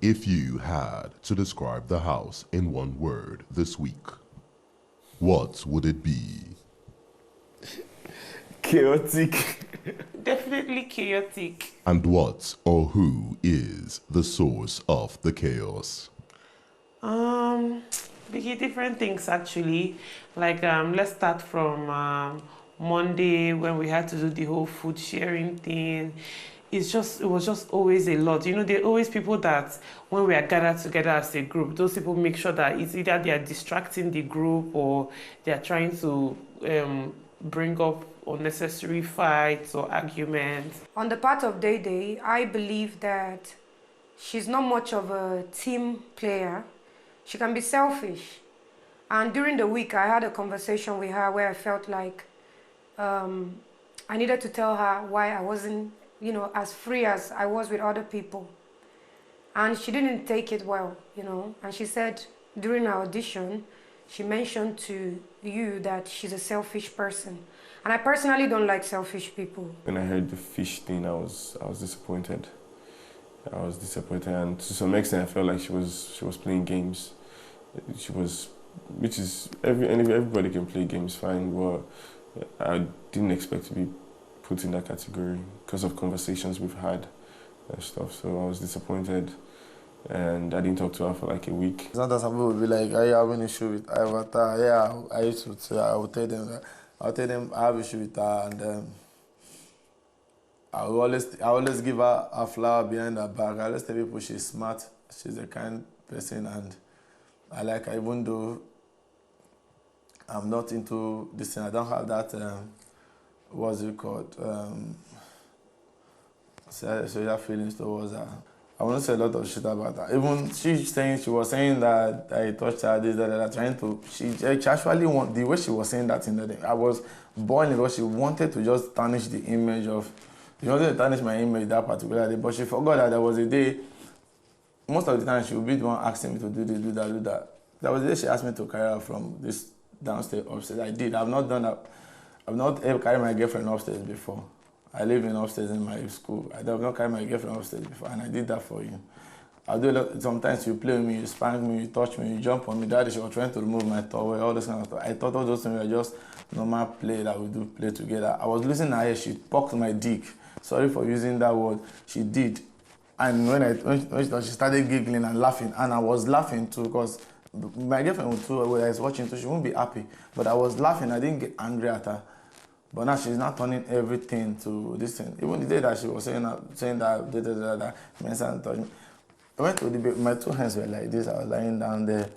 If you had to describe the house in one word this week, what would it be? Chaotic. Definitely chaotic. And what or who is the source of the chaos? Biggie, different things actually. Like let's start from Monday when we had to do the whole food sharing thing. It was just always a lot. You know, there are always people that when we are gathered together as a group, those people make sure that it's either they are distracting the group or they are trying to bring up unnecessary fights or arguments. On the part of Day Day, I believe that she's not much of a team player. She can be selfish. And during the week, I had a conversation with her where I felt like I needed to tell her why I wasn't, you know, as free as I was with other people. And she didn't take it well, you know. And she said during our audition, she mentioned to you that she's a selfish person. And I personally don't like selfish people. When I heard the fish thing, I was disappointed. I was disappointed, and to some extent, I felt like she was playing games. Which is everybody can play games fine, but I didn't expect to be put in that category because of conversations we've had and stuff. So I was disappointed, and I didn't talk to her for like a week. Sometimes some people will be like, "I have an issue with Avatar." Yeah, I used to say, I'll tell them I have an issue with her, and I always give her a flower behind her back. I always tell people she's smart, she's a kind person, and I like her, even though I'm not into this thing. I don't have that, what's it called, social feelings towards her. I want to say a lot of shit about her. Even she was saying that I touched her, this, that, trying to, she actually the way she was saying that in the day, I was born because she wanted to just tarnish the image of, she wanted to tarnish my image that particular day, but she forgot that there was a day, most of the time she would be the one asking me to do this, do that, do that. There was a day she asked me to carry her from this downstairs, upstairs. I did. I've not done that. I've not ever carried my girlfriend upstairs before. I live in upstairs in my school. I have not carried my girlfriend upstairs before, and I did that for you. I do a lot. Sometimes you play with me, you spank me, you touch me, you jump on me. Daddy, she was trying to remove my towel, all this kind of stuff. I thought all those things were just normal play that we do play together. I was losing her hair. She poked my dick. Sorry for using that word. She did. And when she started giggling and laughing, and I was laughing too because my girlfriend would too, when I was watching too, she wouldn't be happy. But I was laughing, I didn't get angry at her. But now she's not turning everything to this thing. Even the day that she was saying that Mensa touched me. I went to the bed, my two hands were like this, I was lying down there.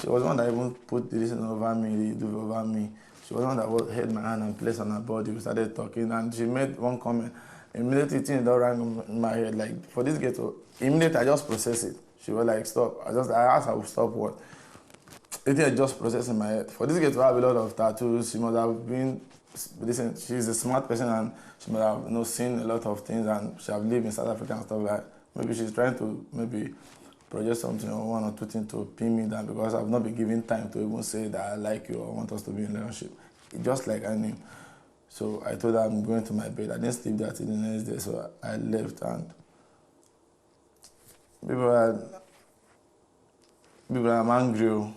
She was the one that even put this over me, the duvet over me. She was the one that held my hand and placed on her body. We started talking, and she made one comment. Immediately, things that rang in my head, like, for this girl to, immediately I just processed it. She was like, stop. I asked her to stop what? It just processed in my head. For this girl to have a lot of tattoos, she must have been, listen, she's a smart person and she must have, you know, seen a lot of things, and she have lived in South Africa and stuff like that. Maybe she's trying to project something or one or two things to pin me down because I've not been given time to even say that I like you or want us to be in a relationship. Just like I knew. So I told her I'm going to my bed. I didn't sleep there till the next day, so I left, and people are angry.